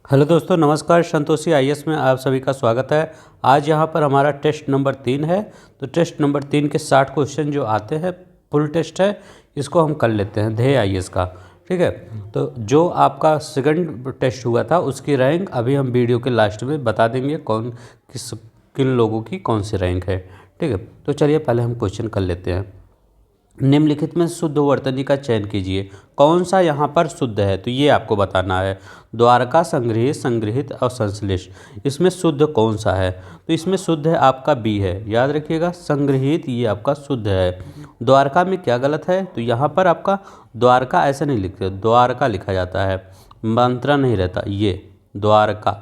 Hello दोस्तों, नमस्कार। Santoshi IAS में आप सभी का स्वागत है। आज यहाँ पर हमारा टेस्ट नंबर 3 है। तो टेस्ट नंबर 3 के 60 क्वेश्चन जो आते हैं, फुल टेस्ट है, इसको हम कर लेते हैं ध्येय आईएएस का। ठीक है, तो जो आपका सेकंड टेस्ट हुआ था उसकी रैंक अभी हम वीडियो के लास्ट में बता देंगे, किन लोगों की कौन सी रैंक है। ठीक है, तो चलिए पहले हम क्वेश्चन कर लेते हैं। निम्नलिखित में शुद्ध वर्तनी का चयन कीजिए। कौन सा यहाँ पर शुद्ध है, तो ये आपको बताना है। द्वारका, संग्रहित, संग्रहित और संश्लिष्ट, इसमें शुद्ध कौन सा है? तो इसमें शुद्ध है आपका बी है, याद रखिएगा। संग्रहित ये आपका शुद्ध है। द्वारका में क्या गलत है, तो यहाँ पर आपका द्वारका ऐसे नहीं लिखते, द्वारका लिखा जाता है, मंत्रा नहीं रहता, ये द्वारका।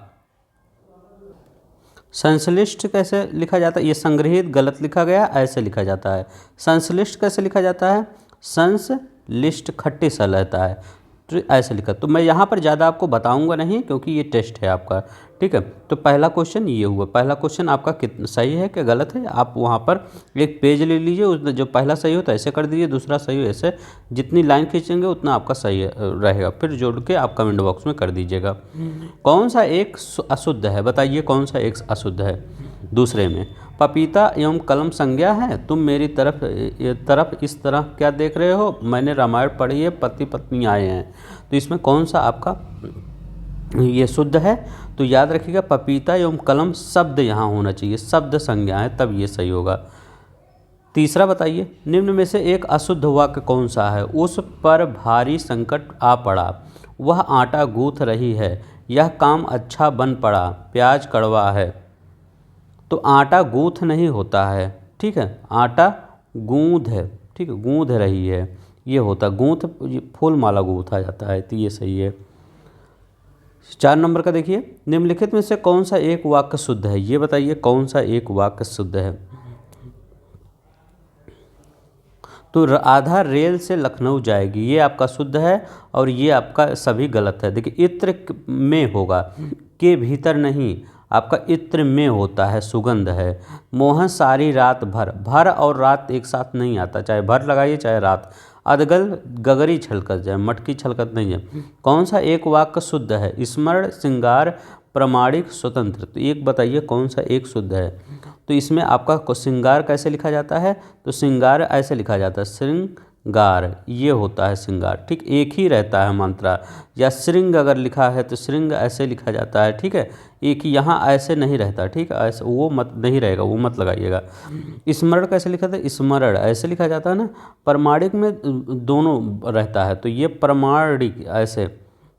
संश्लिष्ट कैसे लिखा जाता है, ये संग्रहित गलत लिखा गया, ऐसे लिखा जाता है। संश्लिष्ट कैसे लिखा जाता है, संश्लिष्ट खट्टी सा रहता है, तो ऐसे लिखा। तो मैं यहाँ पर ज़्यादा आपको बताऊँगा नहीं, क्योंकि ये टेस्ट है आपका। ठीक है, तो पहला क्वेश्चन ये हुआ। पहला क्वेश्चन आपका कितना सही है क्या गलत है, आप वहाँ पर एक पेज ले लीजिए, उस जो पहला सही हो तो ऐसे कर दीजिए, दूसरा सही हो ऐसे। जितनी लाइन खींचेंगे उतना आपका सही रहेगा, फिर जोड़ के आप कमेंट बॉक्स में कर दीजिएगा। कौन सा एक अशुद्ध है, बताइए कौन सा एक अशुद्ध है। दूसरे में पपीता एवं कलम संज्ञा है, तुम मेरी तरफ इस तरह क्या देख रहे हो, मैंने रामायण पढ़ी है, पति पत्नी आए हैं। तो इसमें कौन सा आपका ये शुद्ध है, तो याद रखिएगा पपीता एवं कलम शब्द यहाँ होना चाहिए, शब्द संज्ञा है, तब ये सही होगा। तीसरा बताइए, निम्न में से एक अशुद्ध वाक्य कौन सा है। उस पर भारी संकट आ पड़ा, वह आटा गूँथ रही है, यह काम अच्छा बन पड़ा, प्याज कड़वा है। तो आटा गूँथ नहीं होता है, ठीक है, आटा गूँध है, ठीक है, गूँध रही है, ये होता गूँथ, फूल माला गूँथा जाता है, तो ये सही है। 4 नंबर का देखिए, निम्नलिखित में से कौन सा एक वाक्य शुद्ध है, ये बताइए कौन सा एक वाक्य शुद्ध है। तो आधा रेल से लखनऊ जाएगी, ये आपका शुद्ध है, और ये आपका सभी गलत है। देखिए इत्र में होगा, के भीतर नहीं, आपका इत्र में होता है, सुगंध है। मोहन सारी रात भर, भर और रात एक साथ नहीं आता, चाहे भर लगाइए चाहे रात। अदगल गगरी छलकत जाए, मटकी छलकत नहीं है। कौन सा एक वाक्य शुद्ध है, स्मरण, श्रृंगार, प्रमाणिक, स्वतंत्र, तो एक बताइए कौन सा एक शुद्ध है। तो इसमें आपका श्रृंगार कैसे लिखा जाता है, तो श्रृंगार ऐसे लिखा जाता है, श्रृंगार, ये होता है श्रृंगार, ठीक, एक ही रहता है मात्रा। या श्रृंग अगर लिखा है तो श्रृंग ऐसे लिखा जाता है, ठीक है, एक ही, यहाँ ऐसे नहीं रहता, ठीक है, ऐसे वो मत नहीं रहेगा, वो मत लगाइएगा। स्मरण कैसे लिखा था, स्मरण ऐसे लिखा जाता है ना। प्रमाणिक में दोनों रहता है, तो ये प्रमाणिक ऐसे,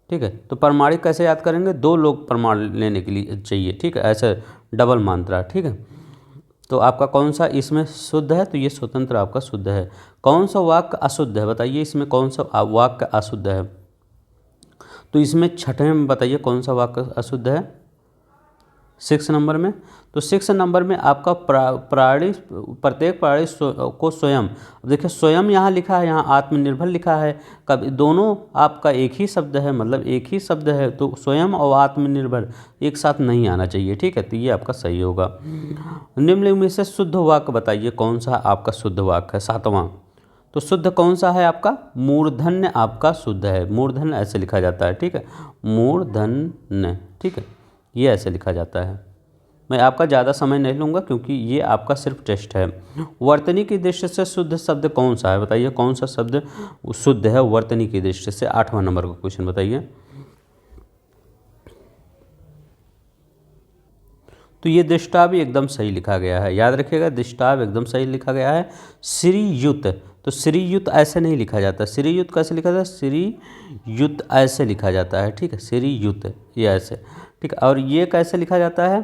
ठीक है। तो प्रमाणिक कैसे याद करेंगे, 2 लोग प्रमाण लेने के लिए चाहिए, ठीक है, ऐसे डबल मात्रा, ठीक है। तो आपका कौन सा इसमें शुद्ध है, तो ये स्वतंत्र आपका शुद्ध है। कौन सा वाक्य अशुद्ध है, बताइए इसमें कौन सा वाक्य अशुद्ध है। तो इसमें छठे में बताइए कौन सा वाक्य अशुद्ध है, 6 नंबर में। तो 6 नंबर में आपका प्राणी, प्रत्येक प्राणी को स्वयं, अब देखिए स्वयं यहाँ लिखा है, यहाँ आत्मनिर्भर लिखा है, कब दोनों आपका एक ही शब्द है, मतलब एक ही शब्द है, तो स्वयं और आत्मनिर्भर एक साथ नहीं आना चाहिए, ठीक है, तो ये आपका सही होगा। निम्न में से शुद्ध वाक्य बताइए कौन सा आपका शुद्ध वाक्य है, 7वां। तो शुद्ध कौन सा है आपका, मूर्धन्य आपका शुद्ध है, मूर्धन्य ऐसे लिखा जाता है, ठीक है, मूर्धन्य, ठीक है, ये ऐसे लिखा जाता है। मैं आपका ज़्यादा समय नहीं लूँगा, क्योंकि ये आपका सिर्फ टेस्ट है। वर्तनी की दृष्टि से शुद्ध शब्द कौन सा है, बताइए कौन सा शब्द शुद्ध है वर्तनी की दृष्टि से। 8वां नंबर का क्वेश्चन बताइए। तो ये दृष्टाव एकदम सही लिखा गया है, याद रखिएगा, दृष्टाव एकदम सही लिखा गया है। श्रीयुत, तो श्रीयुत ऐसे नहीं लिखा जाता, श्रीयुत कैसे लिखा जाता है, श्रीयुत ऐसे लिखा जाता है, ठीक है, श्रीयुत ये ऐसे, ठीक है। और ये कैसे लिखा जाता है,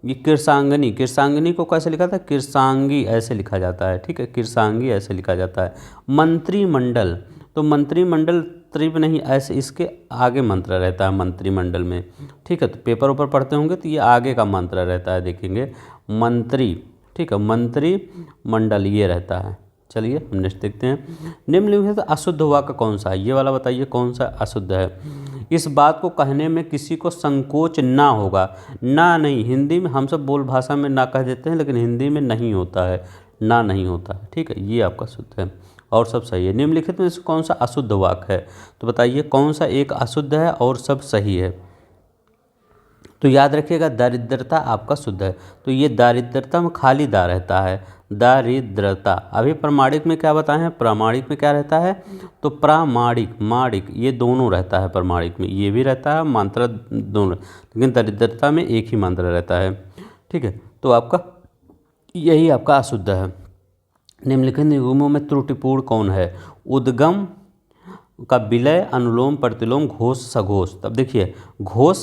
ये कृषांगनी, कृषांगनी को कैसे लिखा था, कृषांगी ऐसे लिखा जाता है, ठीक है, कृषांगी ऐसे लिखा जाता है। मंत्रिमंडल, तो मंत्रिमंडल त्रिव नहीं, ऐसे इसके आगे मंत्र रहता है मंत्रिमंडल में, ठीक है। तो पेपर ऊपर पढ़ते होंगे तो ये आगे का मंत्र रहता है, देखेंगे मंत्री, ठीक है, मंत्री मंडल ये रहता है। चलिए हम नेक्स्ट देखते हैं। निम्नलिखित अशुद्ध वाक्य कौन सा है, ये वाला बताइए कौन सा अशुद्ध है। इस बात को कहने में किसी को संकोच ना होगा, ना नहीं, हिंदी में हम सब बोल भाषा में ना कह देते हैं, लेकिन हिंदी में नहीं होता है, ना नहीं होता है, ठीक है, ये आपका शुद्ध है और सब सही है। निम्नलिखित में से कौन सा अशुद्ध वाक्य है, तो बताइए कौन सा एक अशुद्ध है और सब सही है। तो याद रखिएगा दरिद्रता आपका शुद्ध है, तो ये दारिद्रता में खाली दा रहता है, दारिद्रता। अभी प्रमाणिक में क्या बताए हैं, प्रामाणिक में क्या रहता है, तो प्रामाणिक माणिक ये दोनों रहता है, प्रमाणिक में ये भी रहता है मात्रा दोनों, लेकिन दरिद्रता में एक ही मात्रा रहता है। ठीक है, तो आपका यही आपका अशुद्ध है। निम्नलिखित निगमों में त्रुटिपूर्ण कौन है, उद्गम का विलय, अनुलोम प्रतिलोम, घोष सघोष। तब देखिए घोष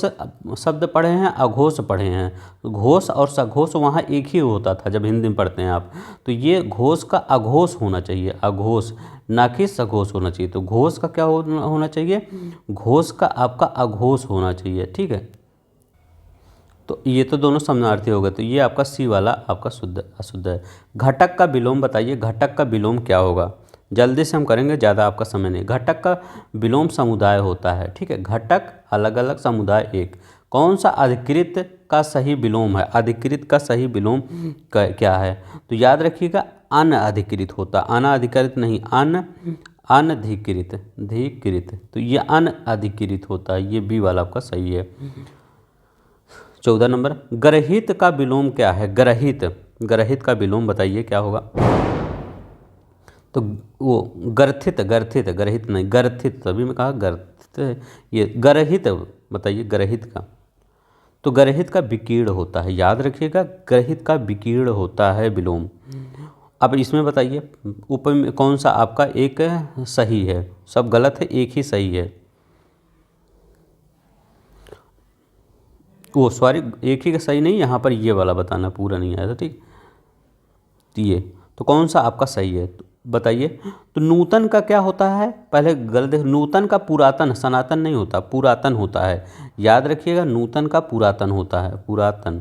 शब्द पढ़े हैं, अघोष पढ़े हैं। घोष और सघोष वहाँ एक ही होता था जब हिंदी में पढ़ते हैं आप, तो ये घोष का अघोष होना चाहिए, अघोष ना कि सघोष होना चाहिए। तो घोष का क्या होना चाहिए, घोष का आपका अघोष होना चाहिए। ठीक है, तो ये तो दोनों समानार्थी हो गए, तो ये आपका सी वाला आपका शुद्ध अशुद्ध है। घटक का विलोम बताइए, घटक का विलोम क्या होगा, जल्दी से हम करेंगे, ज़्यादा आपका समय नहीं। घटक का विलोम समुदाय होता है। ठीक है, घटक अलग अलग समुदाय एक। कौन सा अधिकृत का सही विलोम है, अधिकृत का सही विलोम क्या है, तो याद रखिएगा अनअधिकृत होता, अनाधिकृत नहीं, अनधिकृत, धिकृत, तो ये अनअधिकृत होता है, ये बी वाला आपका सही है। 14 नंबर, ग्रहित का विलोम क्या है, ग्रहित, ग्रहित का विलोम बताइए क्या होगा, तो वो गर्थित, गर्थित, ग्रहित नहीं, गर्थित, तभी मैं कहा गर्थित, ये ग्रहित बताइए, ग्रहित का, तो ग्रहित का विकीर्ण होता है, याद रखिएगा ग्रहित का विकीर्ण होता है विलोम। अब इसमें बताइए उप में कौन सा आपका एक सही है, सब गलत है, एक ही सही है, वो सॉरी एक ही का सही नहीं, यहाँ पर ये वाला बताना, पूरा नहीं आया था। ठीक, ये तो कौन सा आपका सही है, तो बताइए। तो नूतन का क्या होता है, पहले गलत, नूतन का पुरातन, सनातन नहीं होता, पुरातन होता है, याद रखिएगा नूतन का पुरातन होता है, पुरातन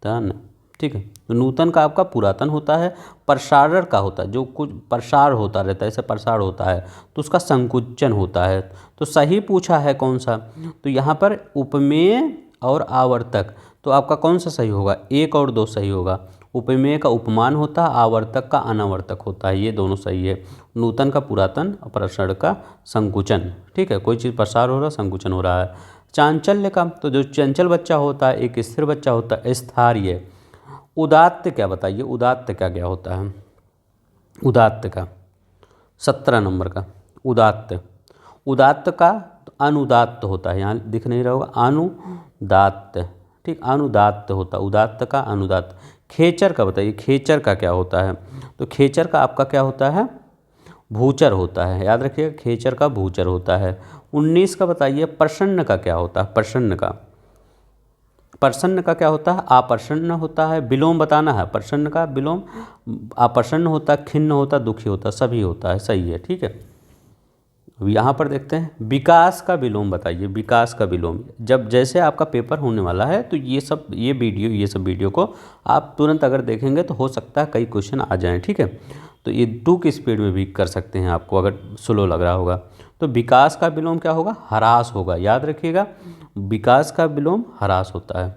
तन। ठीक है, तो नूतन का आपका पुरातन होता है। प्रसारण का होता है, जो कुछ प्रसार होता रहता है, ऐसे प्रसार होता है तो उसका संकुचन होता है। तो सही पूछा है कौन सा, तो यहाँ पर उपमेय और आवर्तक, तो आपका कौन सा सही होगा, 1 और 2 सही होगा। उपमेय का उपमान होता है, आवर्तक का अनावर्तक होता है, ये दोनों सही है। नूतन का पुरातन और प्रसारण का संकुचन। ठीक है, कोई चीज़ प्रसार हो रहा है, संकुचन हो रहा है। चांचल्य का, तो जो चंचल बच्चा होता है, एक स्थिर बच्चा होता है, स्थायी। उदात्त क्या बताइए, उदात्त क्या क्या होता है, उदात्त का 17 नंबर का, उदात्त, उदात्त का अनुदात्त होता है, यहाँ दिख नहीं रहा होगा, अनुदात्त। ठीक, अनुदात्त होता, उदात्त का अनुदात्त। खेचर का बताइए, खेचर का क्या होता है, तो खेचर का आपका क्या होता है, भूचर होता है, याद रखिएगा खेचर का भूचर होता है। 19 का बताइए, प्रसन्न का क्या होता है, प्रसन्न का, प्रसन्न का क्या होता है, अप्रसन्न होता है, विलोम बताना है, प्रसन्न का विलोम अप्रसन्न होता है, खिन्न होता है, दुखी होता है, सभी होता है, सही है। ठीक है, अब यहाँ पर देखते हैं विकास का विलोम बताइए, विकास का विलोम, जब जैसे आपका पेपर होने वाला है तो ये सब वीडियो को आप तुरंत अगर देखेंगे तो हो सकता है कई क्वेश्चन आ जाएं। ठीक है, तो ये 2 की स्पीड में भी कर सकते हैं आपको अगर स्लो लग रहा होगा। तो विकास का विलोम क्या होगा, ह्रास होगा, याद रखिएगा विकास का विलोम ह्रास होता है।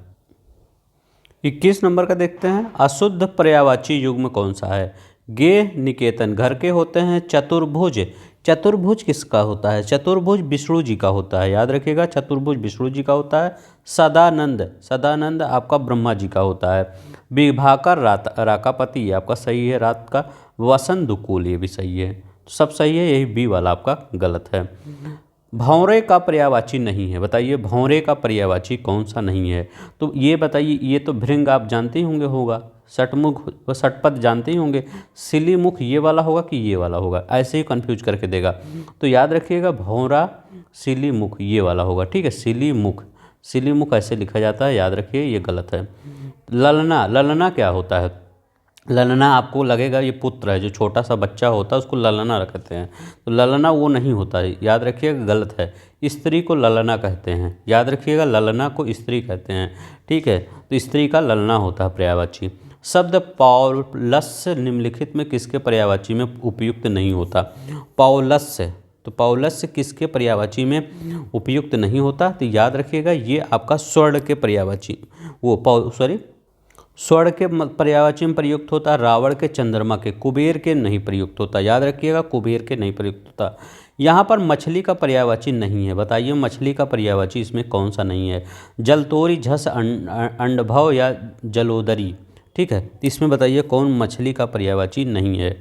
21 नंबर का देखते हैं, अशुद्ध पर्यायवाची युग्म कौन सा है, गे निकेतन घर के होते हैं, चतुर्भुज, चतुर्भुज किसका होता है, चतुर्भुज विष्णु जी का होता है, याद रखिएगा चतुर्भुज विष्णु जी का होता है। सदानंद, सदानंद आपका ब्रह्मा जी का होता है। विभाकर राकापति आपका सही है, रात का। वसंत दुकूल ये भी सही है, सब सही है, यही बी वाला आपका गलत है। भौरे का पर्यायवाची नहीं है, बताइए भौरे का पर्यायवाची कौन सा नहीं है, तो ये बताइए, ये तो भृंग आप जानते ही होंगे होगा, षटमुख व षटपथ जानते ही होंगे, सिलीमुख ये वाला होगा कि ये वाला होगा, ऐसे ही कंफ्यूज करके देगा, तो याद रखिएगा भौरा सिलीमुख ये वाला होगा। ठीक है, सिलीमुख, सिलीमुख ऐसे लिखा जाता है, याद रखिए ये गलत है। ललना, ललना क्या होता है, ललना आपको लगेगा ये पुत्र है, जो छोटा सा बच्चा होता है उसको ललना रखते हैं, तो ललना वो नहीं होता है, याद रखिएगा गलत है। स्त्री को ललना कहते हैं, याद रखिएगा ललना को स्त्री कहते हैं। ठीक है, तो स्त्री का ललना होता है पर्यायवाची। शब्द पौलस्य निम्नलिखित में किसके पर्यायवाची में उपयुक्त नहीं होता, पौलस्य, तो पौलस्य किसके पर्यायवाची में उपयुक्त नहीं होता, तो याद रखिएगा ये आपका स्वर्ण के पर्यायवाची, वो स्वर्ण के पर्यायवाची में प्रयुक्त होता, रावण के चंद्रमा के, कुबेर के नहीं प्रयुक्त होता, याद रखिएगा कुबेर के नहीं प्रयुक्त होता। यहाँ पर मछली का पर्यायवाची नहीं है, बताइए मछली का पर्यायवाची इसमें कौन सा नहीं है। जलतोरी, झस, अंडभव या जलोदरी, ठीक है, तो इसमें बताइए कौन मछली का पर्यायवाची नहीं है।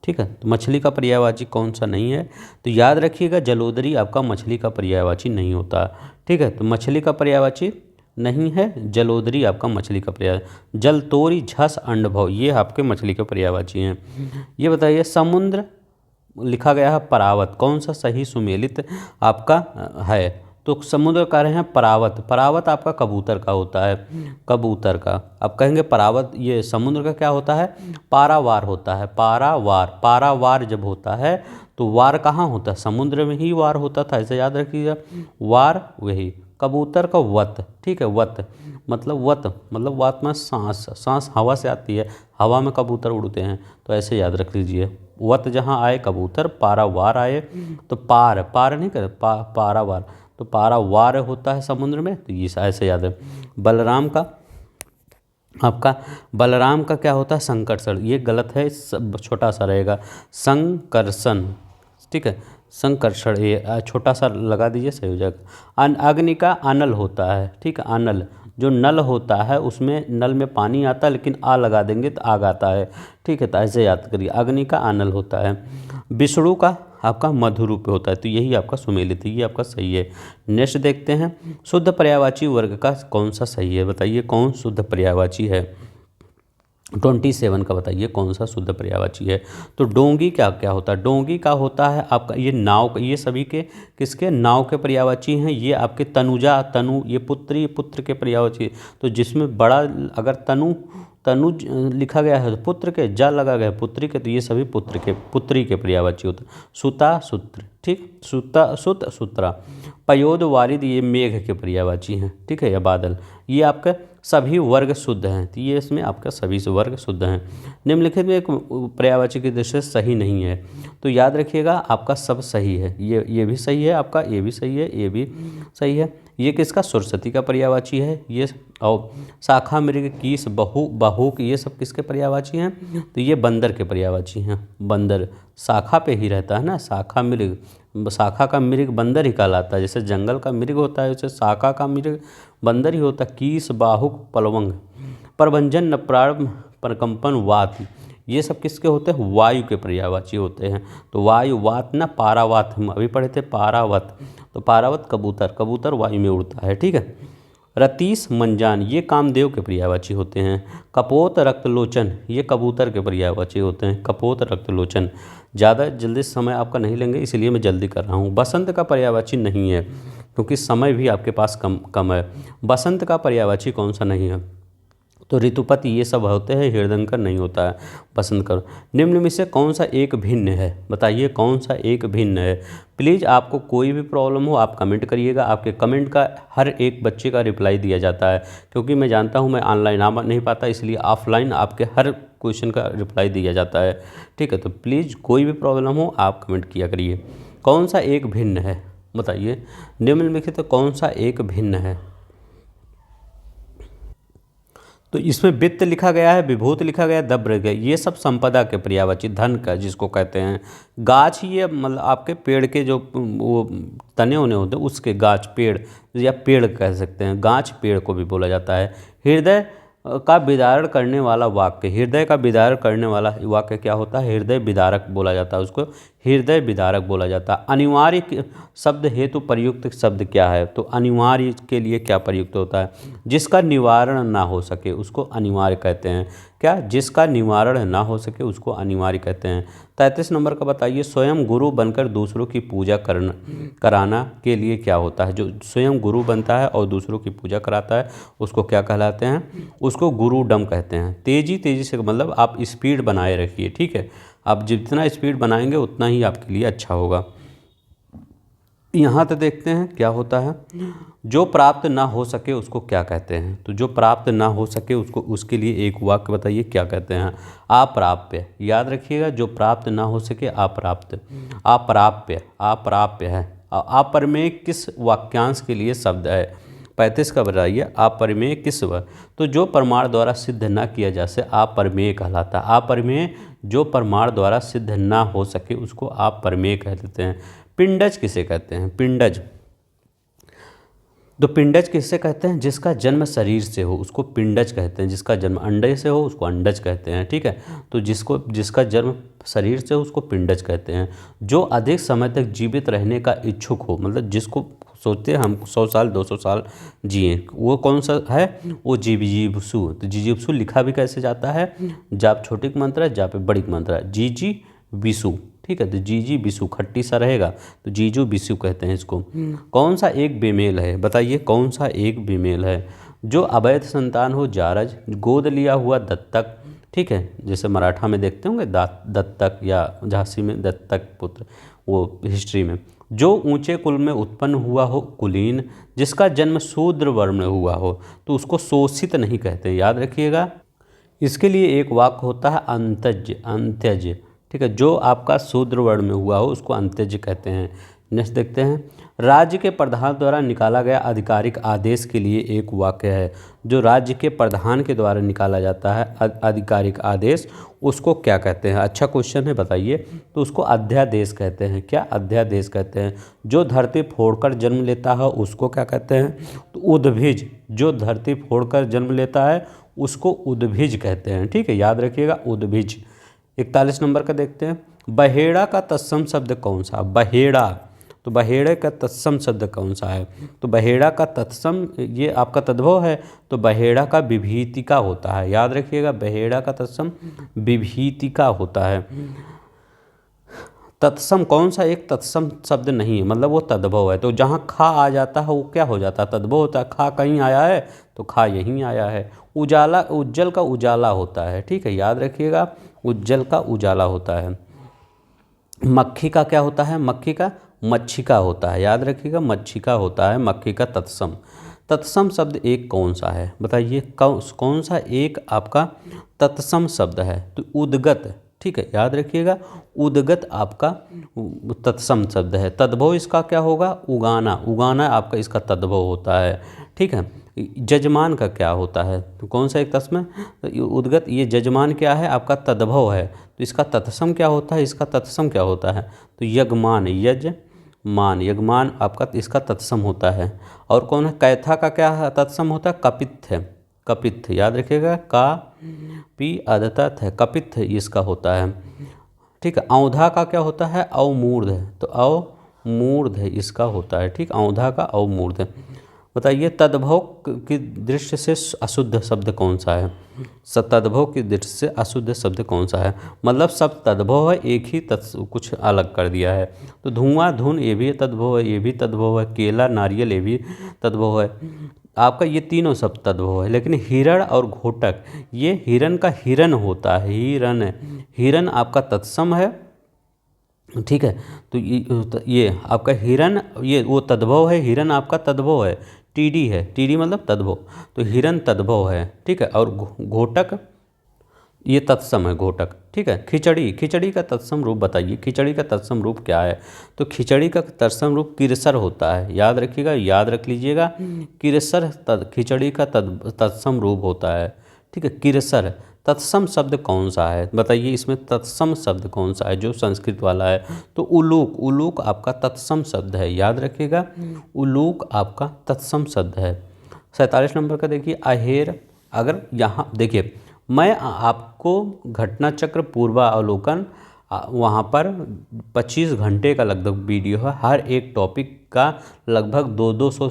ठीक है, तो मछली का पर्यायवाची कौन सा नहीं है, तो याद रखिएगा जलोदरी आपका मछली का पर्यायवाची नहीं होता। ठीक है, तो मछली का पर्यायवाची नहीं है, जलोदरी आपका मछली का पर्याय। जलतोरी, झस, अंडभव ये आपके मछली के पर्यायवाची हैं। ये बताइए समुद्र लिखा गया है परावत, कौन सा सही सुमेलित आपका है, तो समुद्र कह रहे हैं परावत, परावत आपका कबूतर का होता है, कबूतर का। अब कहेंगे परावत, ये समुद्र का क्या होता है, पारावार होता है, पारावार। पारावार जब होता है तो वार कहाँ होता है, समुद्र में ही वार होता था, ऐसे याद रखिएगा, वार वही। कबूतर का वत, ठीक है, वत मतलब वात में सांस, सांस हवा से आती है, हवा में कबूतर उड़ते हैं, तो ऐसे याद रख लीजिए। वत जहाँ आए कबूतर, पारावार आए तो पार, पार नहीं कर पारावार, तो पारावार होता है समुद्र में, तो ये ऐसे याद है। बलराम का आपका, बलराम का क्या होता है संकर्षण, ये गलत है, सब छोटा सा रहेगा, संकर्षण, ठीक है, संकर्षण, ये छोटा सा लगा दीजिए, सही हो जाएगा। अग्नि का अनल होता है, ठीक है, अनल जो नल होता है उसमें नल में पानी आता है, लेकिन आ लगा देंगे तो आग आता है, ठीक है, तो ऐसे याद करिए, अग्नि का अनल होता है। विष्णु का आपका मधु रूप होता है, तो यही आपका सुमेलित है, ये आपका सही है। नेक्स्ट देखते हैं, शुद्ध पर्यायवाची वर्ग का कौन सा सही है, बताइए कौन शुद्ध पर्यायवाची है। 27 का बताइए कौन सा शुद्ध पर्यायवाची है। तो डोंगी क्या क्या होता है, डोंगी का होता है आपका ये नाव, ये सभी के किसके, नाव के पर्यायवाची हैं। ये आपके तनुजा, तनु ये पुत्री, पुत्र के पर्यायवाची, तो जिसमें बड़ा अगर तनुज लिखा गया है तो पुत्र के, जा लगा गया पुत्री के, तो ये सभी पुत्र के, पुत्री के पर्यायवाची होते हैं। सुता, सूत्र, ठीक, सुता, सुत, सूत्रा। पयोद, वारिद ये मेघ के पर्यायवाची हैं, ठीक है, या बादल, ये आपका सभी वर्ग शुद्ध हैं, तो ये इसमें आपका सभी से वर्ग शुद्ध हैं। निम्नलिखित में एक पर्यायवाची की दृष्टि से सही नहीं है, तो याद रखिएगा आपका सब सही है, ये भी सही है आपका, ये भी सही है, ये भी सही है। ये किसका, सरस्वती का पर्यायवाची है ये, और शाखा, मृग, कीस, बहुक ये सब किसके पर्यायवाची हैं, तो ये बंदर के पर्यायवाची हैं। बंदर शाखा पे ही रहता है ना, शाखा मृग, शाखा का मृग बंदर ही कहलाता है, जैसे जंगल का मृग होता है वैसे शाखा का मृग बंदर ही होता है। कीस, बाहुक, पलवंग, प्रभंजन, नप्राण, प्रकंपन, वात ये सब किसके होते हैं, वायु के पर्यायवाची होते हैं। तो वायु, वात ना, पारावात हम अभी पढ़े थे, पारावत, तो पारावत कबूतर, कबूतर वायु में उड़ता है, ठीक है। रतीश, मंजान ये कामदेव के पर्यायवाची होते हैं। कपोत, रक्तलोचन ये कबूतर के पर्यायवाची होते हैं, कपोत, रक्तलोचन। ज़्यादा जल्दी समय आपका नहीं लेंगे इसलिए मैं जल्दी कर रहा हूँ। बसंत का पर्यायवाची नहीं है क्योंकि समय भी आपके पास कम है। बसंत का पर्यायवाची कौन सा नहीं है, तो ऋतुपति ये सब होते हैं, हृदयंकर नहीं होता है, पसंद करो। निम्न में से कौन सा एक भिन्न है, बताइए कौन सा एक भिन्न है। प्लीज़ आपको कोई भी प्रॉब्लम हो आप कमेंट करिएगा, आपके कमेंट का हर एक बच्चे का रिप्लाई दिया जाता है, क्योंकि मैं जानता हूँ मैं ऑनलाइन आ नहीं पाता, इसलिए ऑफलाइन आपके हर क्वेश्चन का रिप्लाई दिया जाता है, ठीक है। तो प्लीज़ कोई भी प्रॉब्लम हो आप कमेंट किया करिए। कौन सा एक भिन्न है, बताइए निम्नलिखित कौन सा एक भिन्न है। तो इसमें वित्त लिखा गया है, विभूत लिखा गया है, दब्र गया, ये सब संपदा के पर्यायवाची, धन का जिसको कहते हैं। गाछ ये मतलब आपके पेड़ के जो वो तने होने होते हैं उसके, गाछ पेड़ या पेड़ कह सकते हैं, गाछ पेड़ को भी बोला जाता है। हृदय का विदारण करने वाला वाक्य, हृदय का विदारण करने वाला वाक्य क्या होता है, हृदय विदारक बोला जाता है, उसको हृदय विदारक बोला जाता है। अनिवार्य शब्द हेतु प्रयुक्त शब्द क्या है, तो अनिवार्य के लिए क्या प्रयुक्त होता है, जिसका निवारण ना हो सके उसको अनिवार्य कहते हैं। क्या, जिसका निवारण ना हो सके उसको अनिवार्य कहते हैं। 33 नंबर का बताइए, स्वयं गुरु बनकर दूसरों की पूजा कराना के लिए क्या होता है। जो स्वयं गुरु बनता है और दूसरों की पूजा कराता है उसको क्या कहलाते हैं, उसको गुरुडम कहते हैं। तेजी से मतलब आप स्पीड बनाए रखिए, ठीक है, आप जितना स्पीड बनाएंगे उतना ही आपके लिए अच्छा होगा। यहाँ तो देखते हैं क्या होता है, जो प्राप्त ना हो सके उसको क्या कहते हैं, तो जो प्राप्त ना हो सके उसको, उसके लिए एक वाक्य बताइए क्या कहते हैं, अप्राप्य। याद रखिएगा, जो प्राप्त ना हो सके अप्राप्त, अप्राप्य, अप्राप्य है। अपर में किस वाक्यांश के लिए शब्द है, 35 का बताइए अपरिमेय किस व, तो जो प्रमाण द्वारा सिद्ध न किया जा सके अपरिमेय कहलाता है। अपरिमेय जो प्रमाण द्वारा सिद्ध ना हो सके उसको अपरिमेय कह देते हैं। पिंडज किसे कहते हैं? पिंडज, तो पिंडज किससे कहते हैं? जिसका जन्म शरीर से हो उसको पिंडज कहते हैं। जिसका जन्म अंडे से हो उसको अंडज कहते हैं। ठीक है, तो जिसका जन्म शरीर से हो उसको पिंडज कहते हैं। जो अधिक समय तक जीवित रहने का इच्छुक हो, मतलब जिसको सोचते हैं हम 100 साल 200 साल जिए, वो कौन सा है? वो जिजीविसु। तो जिजीविसु लिखा भी कैसे जाता है? जाप छोटी की मात्रा जा पे बड़ी की मात्रा, जिजीविसु। ठीक है, तो जीजी बिसु खट्टी सा रहेगा तो जीजू बिसु कहते हैं इसको। कौन सा एक बेमेल है? बताइए कौन सा एक बेमेल है? जो अवैध संतान हो जारज, गोद लिया हुआ दत्तक। ठीक है, जैसे मराठा में देखते होंगे दत्तक, या झांसी में दत्तक पुत्र, वो हिस्ट्री में। जो ऊंचे कुल में उत्पन्न हुआ हो कुलीन, जिसका जन्म शूद्र वर्ण में हुआ हो तो उसको शोषित नहीं कहते, याद रखिएगा। इसके लिए एक वाक्य होता है अंत्यज, अंत्यज। ठीक है, जो आपका शूद्र वर्ण में हुआ हो उसको अंत्यज कहते हैं। नेक्स्ट देखते हैं, राज्य के प्रधान द्वारा निकाला गया आधिकारिक आदेश के लिए एक वाक्य है। जो राज्य के प्रधान के द्वारा निकाला जाता है आधिकारिक आदेश, उसको क्या कहते हैं? अच्छा क्वेश्चन है, बताइए। तो उसको अध्यादेश कहते हैं। क्या? अध्यादेश कहते हैं। जो धरती फोड़कर जन्म लेता है उसको क्या कहते हैं? तो उद्भिज। जो धरती फोड़कर जन्म लेता है उसको उद्भिज कहते हैं। ठीक है, याद रखिएगा, उद्भिज। 41 नंबर का देखते हैं, बहेड़ा का तत्सम शब्द कौन सा? बहेड़ा, तो बहेड़े का तत्सम शब्द कौन सा है? तो बहेड़ा का तत्सम ये आपका तद्भव है, तो बहेड़ा का विभीतिका होता है। याद रखिएगा, बहेड़ा का तत्सम विभीतिका होता है। तत्सम कौन सा एक तत्सम शब्द नहीं है, मतलब वो तद्भव है। तो जहाँ खा आ जाता है वो क्या हो जाता है? तद्भव होता है। खा कहीं आया है तो खा यहीं आया है। उजाला, उज्जवल का उजाला होता है। ठीक है, याद रखिएगा, उज्जवल का उजाला होता है। मक्खी का क्या होता है? मक्खी का मच्छिका होता है। याद रखिएगा, मच्छिका होता है मक्खी का तत्सम। तत्सम शब्द एक कौन सा है? बताइए कौन सा एक आपका तत्सम शब्द है? तो उद्गत। ठीक है, याद रखिएगा, उद्गत आपका तत्सम शब्द है। तद्भव इसका क्या होगा? उगाना। उगाना आपका इसका तद्भव होता है। ठीक है, जजमान का क्या होता है? तो कौन सा एक तत्सम? उद्गत, ये जजमान क्या है? आपका तद्भव है। तो इसका तत्सम क्या होता है? इसका तत्सम क्या होता है? तो यजमान, यजमान, यजमान आपका इसका तत्सम होता है। और कौन है? कैथा का क्या तत्सम होता है? कपित्थ, कपित्थ। याद रखिएगा, का पी अदतत है, कपित्थ इसका होता है। ठीक है, औंधा का क्या होता है? अवमूर्ध, तो अवमूर्ध इसका होता है। ठीक, औंधा का अवमूर्ध। बताइए तद्भव की दृष्टि से अशुद्ध शब्द कौन सा है? तद्भव की दृष्टि से अशुद्ध शब्द कौन सा है? मतलब सब तद्भव है, एक ही कुछ अलग कर दिया है। तो धुआं, धुन ये भी तद्भव है, ये भी तद्भव है। केला, नारियल ये भी तद्भव है। आपका ये तीनों सब तद्भव है। लेकिन हिरण और घोटक, ये हिरण का हिरण होता है, हिरण, हिरण आपका तत्सम है। ठीक है, तो ये आपका हिरण, ये वो तद्भव है, हिरण आपका तद्भव है। टीडी है, टीडी मतलब तद्भव, तो हिरण तद्भव है। ठीक है, और घोटक ये तत्सम है, घोटक। ठीक है, खिचड़ी, खिचड़ी का तत्सम रूप बताइए। खिचड़ी का तत्सम रूप क्या है? तो खिचड़ी का तत्सम रूप किरसर होता है। याद रखिएगा, याद रख लीजिएगा, किरसर खिचड़ी का तत्सम रूप होता है। ठीक है, किरसर। तत्सम शब्द कौन सा है? बताइए इसमें तत्सम शब्द कौन सा है जो संस्कृत वाला है? तो उलूक, उलूक आपका तत्सम शब्द है। याद रखिएगा, उलूक आपका तत्सम शब्द है। 47 नंबर का देखिए, अहेर। अगर यहाँ देखिए, मैं आपको घटना चक्र पूर्वावलोकन वहाँ पर 25 घंटे का लगभग वीडियो है। हर एक टॉपिक का लगभग 200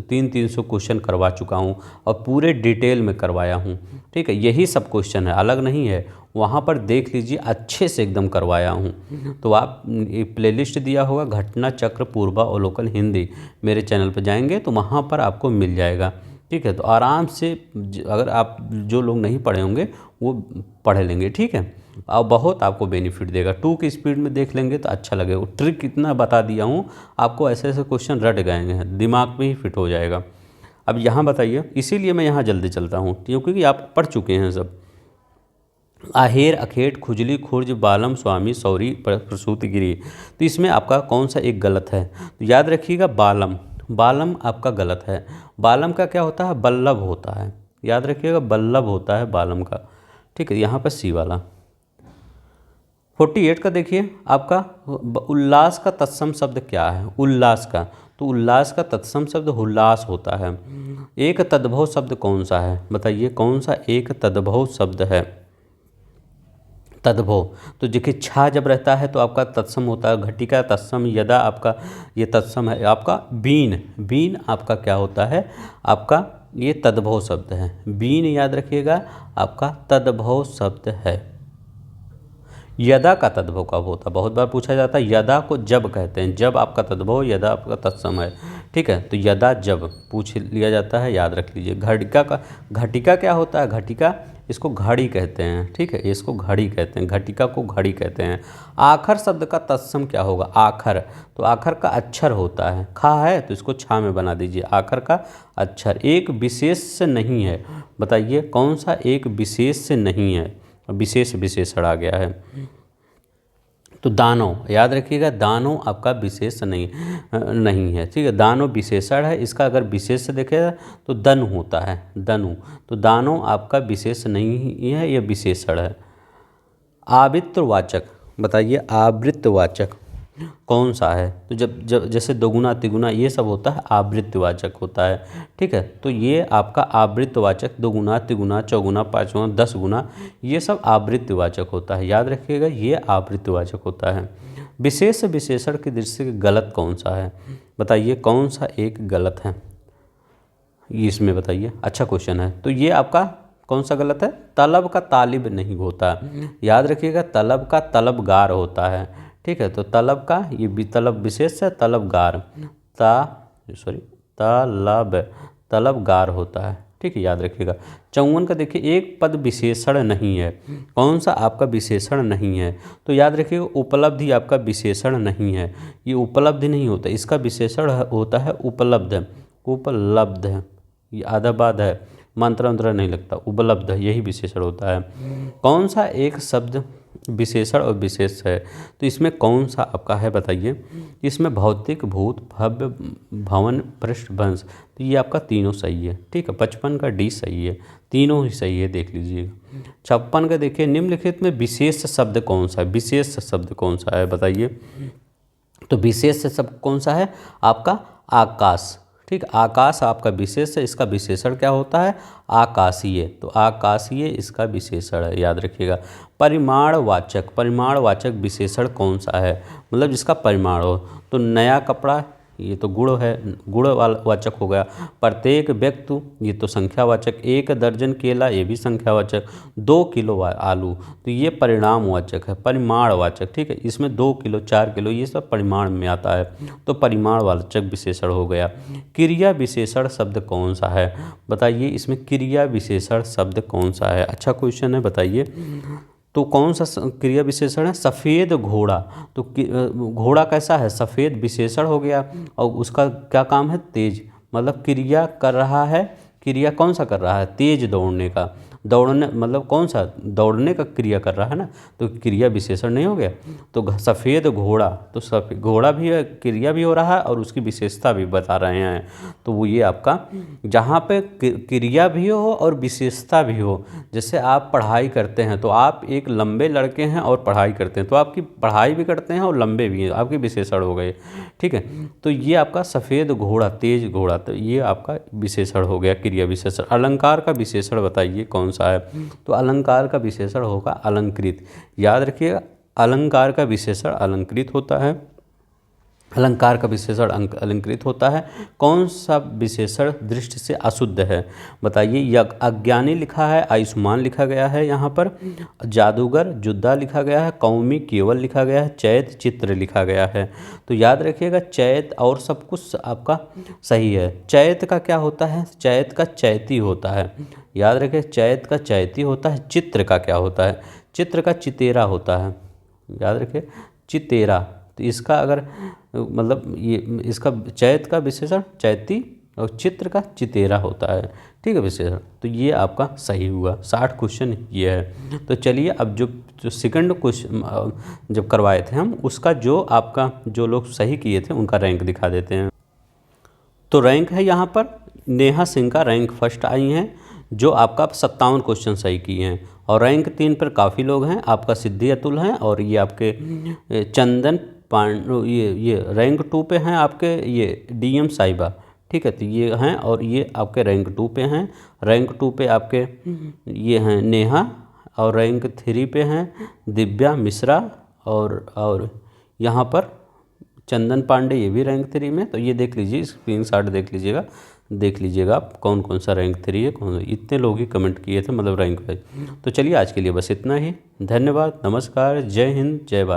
300 क्वेश्चन करवा चुका हूँ और पूरे डिटेल में करवाया हूँ। ठीक है, यही सब क्वेश्चन है, अलग नहीं है। वहाँ पर देख लीजिए, अच्छे से एकदम करवाया हूँ। तो आप प्लेलिस्ट दिया होगा घटना चक्र पूर्वावलोकन हिंदी, मेरे चैनल पर जाएंगे तो वहाँ पर आपको मिल जाएगा। ठीक है, तो आराम से अगर आप जो लोग नहीं पढ़े होंगे वो पढ़ लेंगे। ठीक है, और बहुत आपको बेनिफिट देगा। 2 की स्पीड में देख लेंगे तो अच्छा लगेगा। ट्रिक इतना बता दिया हूँ आपको, ऐसे ऐसे क्वेश्चन रट गए हैं, दिमाग में ही फिट हो जाएगा। अब यहाँ बताइए, इसीलिए मैं यहाँ जल्दी चलता हूँ क्योंकि आप पढ़ चुके हैं सब। आहेर, अखेट, खुजली, खुर्ज, बालम, स्वामी, सौरी, प्रसूति गिरी। तो इसमें आपका कौन सा एक गलत है? तो याद रखिएगा, बालम, बालम आपका गलत है। बालम का क्या होता है? बल्लभ होता है, याद रखिएगा, बल्लभ होता है बालम का। ठीक है, यहाँ पर सी वाला। 48 का देखिए आपका, उल्लास का तत्सम शब्द क्या है? उल्लास का, तो उल्लास का तत्सम शब्द हुल्लास होता है। एक तद्भव शब्द कौन सा है? बताइए कौन सा एक तद्भव शब्द है? तद्भव, तो देखिए छा जब रहता है तो आपका तत्सम होता है, घटिका तत्सम, यदा आपका ये तत्सम है। आपका बीन, बीन आपका क्या होता है? आपका ये तद्भव शब्द है। बीन याद रखिएगा आपका तद्भव शब्द है। यदा का तद्भव कब होता? बहुत बार पूछा जाता है। यदा को जब कहते हैं, जब आपका तद्भव, यदा आपका तत्सम है। ठीक है, तो यदा जब पूछ लिया जाता है, याद रख लीजिए। घटिका का, घटिका क्या होता है? घटिका, इसको घड़ी कहते हैं। ठीक है, इसको घड़ी कहते हैं, घटिका को घड़ी कहते हैं। आखर शब्द का तत्सम क्या होगा? आखर, तो आखर का अक्षर होता है, खा है तो इसको छा में बना दीजिए, आखर का अक्षर। एक विशेष से नहीं है, बताइए कौन सा एक विशेष से नहीं है? विशेष विशेषण आ गया है। तो दानव, याद रखिएगा दानव आपका विशेष नहीं है। ठीक है, दानव विशेषण है, इसका अगर विशेष से देखेगा तो दनु होता है, दनु। तो दानव आपका विशेष नहीं है, यह विशेषण है। आवृत्तवाचक, बताइए आवृत्तवाचक कौन सा है? तो जब जैसे दोगुना तिगुना ये सब होता है, आवृत्तवाचक होता है। ठीक है, तो ये आपका आवृत्तवाचक, दोगुना तिगुना चौगुना पाँचगुना 10 गुना, ये सब आवृत्तवाचक होता है, याद रखिएगा ये आवृत्तवाचक होता है। विशेष विशेषण की दृष्टि से गलत कौन सा है? बताइए कौन सा एक गलत है इसमें, बताइए। अच्छा क्वेश्चन है। तो ये आपका कौन सा गलत है? तलब का तालिब नहीं होता, याद रखिएगा तलब का तलबगार होता है। ठीक है, तो तलब का ये तलब विशेष है, तलबगार, तलबगार होता है। ठीक है, याद रखिएगा। 54 का देखिए, एक पद विशेषण नहीं है, कौन सा आपका विशेषण नहीं है? तो याद रखिएगा उपलब्धि आपका विशेषण नहीं है, ये उपलब्धि नहीं होता, इसका विशेषण होता है उपलब्ध, उपलब्ध है, ये आधा बाद है, मंत्र मंत्र नहीं लगता, उपलब्ध यही विशेषण होता है। कौन सा एक शब्द विशेषण और विशेष है? तो इसमें कौन सा आपका है, बताइए। इसमें भौतिक, भूत, भव्य, भवन, पृष्ठ, वंश, तो ये आपका तीनों सही है। ठीक है, 55 का डी सही है, तीनों ही सही है, देख लीजिएगा। 56 का देखिए, निम्नलिखित में विशेष शब्द कौन सा है? विशेष शब्द कौन सा है, बताइए। तो विशेष शब्द कौन सा है? आपका आकाश। ठीक, आकाश आपका विशेष है, इसका विशेषण क्या होता है? आकाशीय, तो आकाशीय इसका विशेषण है, याद रखिएगा। परिमाणवाचक, परिमाणवाचक विशेषण कौन सा है? मतलब जिसका परिमाण हो, तो नया कपड़ा, ये तो गुण है, गुण वाचक हो गया। प्रत्येक व्यक्ति, ये तो संख्यावाचक। एक दर्जन केला, ये भी संख्यावाचक। 2 किलो आलू, तो ये परिणामवाचक है, परिमाणवाचक। ठीक है, इसमें 2 किलो 4 किलो ये सब परिमाण में आता है, तो परिमाणवाचक विशेषण हो गया। क्रिया विशेषण शब्द कौन सा है? बताइए इसमें क्रिया विशेषण शब्द कौन सा है? अच्छा क्वेश्चन है, बताइए। तो कौन सा क्रिया विशेषण है? सफ़ेद घोड़ा, तो घोड़ा कैसा है? सफ़ेद विशेषण हो गया, और उसका क्या काम है? तेज, मतलब क्रिया कर रहा है, क्रिया कौन सा कर रहा है? तेज दौड़ने का, दौड़ने मतलब कौन सा? दौड़ने का क्रिया कर रहा है ना, तो क्रिया विशेषण नहीं हो गया। तो सफ़ेद घोड़ा, तो सफ़ेद घोड़ा भी है, क्रिया भी हो रहा है और उसकी विशेषता भी बता रहे हैं, तो वो ये आपका जहाँ पे क्रिया भी हो और विशेषता भी हो। जैसे आप पढ़ाई करते हैं, तो आप एक लंबे लड़के हैं और पढ़ाई करते हैं, तो आपकी पढ़ाई भी करते हैं और लंबे भी हैं, आपके विशेषण हो गए। ठीक है, तो ये आपका सफ़ेद घोड़ा, तेज घोड़ा, तो ये आपका विशेषण हो गया, क्रिया विशेषण। अलंकार का विशेषण बताइए कौन सा है? तो अलंकार का विशेषण होगा अलंकृत, याद रखिएगा अलंकार का विशेषण अलंकृत होता है, अलंकार का विशेषण अलंकृत होता है। कौन सा विशेषण दृष्टि से अशुद्ध है? बताइए। अज्ञानी लिखा है, आयुष्मान लिखा गया है यहाँ पर, जादूगर जुद्दा लिखा गया है, कौमी केवल लिखा गया है, चैत चित्र लिखा गया है। तो याद रखिएगा चैत और सब कुछ आपका सही है। चैत का क्या होता है? चैत का चैती होता है, याद रखिए चैत का चैती होता है। चित्र का क्या होता है? चित्र का चितेरा होता है, याद रखिए चितेरा। तो इसका अगर मतलब ये इसका चैत का विशेषण चैती और चित्र का चितेरा होता है। ठीक है विशेषण, तो ये आपका सही हुआ। 60 क्वेश्चन ये है। तो चलिए अब जो सेकंड क्वेश्चन जब करवाए थे हम, उसका जो आपका जो लोग सही किए थे उनका रैंक दिखा देते हैं। तो रैंक है यहाँ पर नेहा सिंह का रैंक फर्स्ट आई हैं, जो आपका 57 क्वेश्चन सही किए हैं। और रैंक 3 पर काफ़ी लोग हैं, आपका सिद्धि अतुल हैं, और ये आपके चंदन ये रैंक 2 पे हैं आपके ये डीएम साहिबा, ठीक है। तो ये हैं और ये आपके रैंक 2 पे हैं। रैंक 2 पे आपके ये हैं नेहा, और रैंक 3 पे हैं दिव्या मिश्रा, और यहाँ पर चंदन पांडे, ये भी रैंक 3 में। तो ये देख लीजिए, स्क्रीनशॉट देख लीजिएगा आप कौन कौन सा रैंक 3 है, कौन इतने लोग ही कमेंट किए थे, मतलब रैंक वाइज। तो चलिए आज के लिए बस इतना ही। धन्यवाद, नमस्कार, जय हिंद, जय भारत।